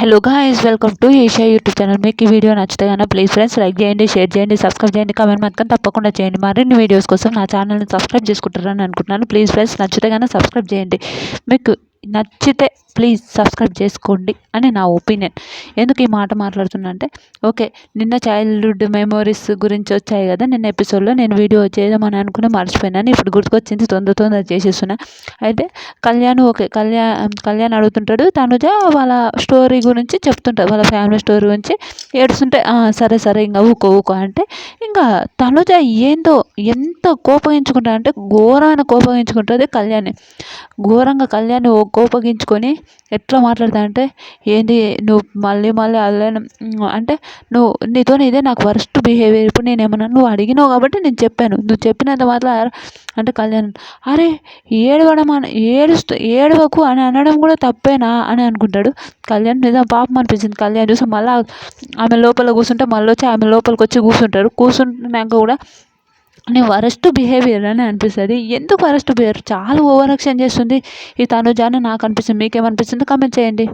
Hello guys, welcome to Asia YouTube channel. మీకు ఈ video నచ్చితే కనుక ప్లీజ్ ఫ్రెండ్స్ లైక్ చేయండి, షేర్ చేయండి, సబ్స్క్రైబ్ చేయండి, కామెంట్ మాత్రం తప్పకుండా చేయండి. మరిన్ని వీడియోస్ కోసం నా ఛానల్ని సబ్స్క్రైబ్ చేసుకుంటారని అనుకుంటున్నాను. ప్లీజ్ ఫ్రెండ్స్ నచ్చితే కనుక సబ్స్క్రైబ్ చేయండి. మీకు నచ్చితే ప్లీజ్ సబ్స్క్రైబ్ చేసుకోండి అని నా ఒపీనియన్. ఎందుకు ఈ మాట మాట్లాడుతున్నా అంటే, ఓకే, నిన్న చైల్డ్హుడ్ మెమోరీస్ గురించి వచ్చాయి కదా. నిన్న ఎపిసోడ్లో నేను వీడియో చేద్దామని అనుకుని మర్చిపోయినాను. ఇప్పుడు గుర్తుకొచ్చింది, తొందర చేసేస్తున్నా. అయితే కళ్యాణ్ అడుగుతుంటాడు, తనుజ వాళ్ళ స్టోరీ గురించి చెప్తుంటాడు, వాళ్ళ ఫ్యామిలీ స్టోరీ గురించి ఏడుస్తుంటే సరే ఇంకా ఊకో అంటే, ఇంకా తనుజ ఏందో ఎంత కోపగించుకుంటా అంటే ఘోరమైన కోపగించుకుంటుంది కళ్యాణ్ని. ఘోరంగా కళ్యాణ్ని కోపగించుకొని ఎట్లా మాట్లాడతా అంటే, ఏంది నువ్వు మళ్ళీ అదే అంటే, నీతో ఇదే నాకు వర్స్ట్ బిహేవియర్. ఇప్పుడు నేను ఏమన్నా, నువ్వు అడిగినావు కాబట్టి నేను చెప్పాను, నువ్వు చెప్పినంత మాత్రం అంటే కళ్యాణ్, అరే ఏడవడం ఏడవకు అని అనడం కూడా తప్పేనా అని అనుకుంటాడు కళ్యాణ్. నిజం పాపం అనిపించింది కళ్యాణ్ చూసి. మళ్ళీ ఆమె లోపల కూర్చుంటే మళ్ళీ వచ్చి ఆమె లోపలికి వచ్చి కూర్చుంటాడు. కూర్చుంటున్నాక కూడా నేను వరస్ట్ బిహేవియర్ అని అనిపిస్తుంది. ఎందుకు వరస్ట్ బిహేవియర్, చాలా ఓవర్ యాక్షన్ చేస్తుంది ఈ తనుజ అని నాకు అనిపిస్తుంది. మీకేమనిపిస్తుందో కామెంట్ చేయండి.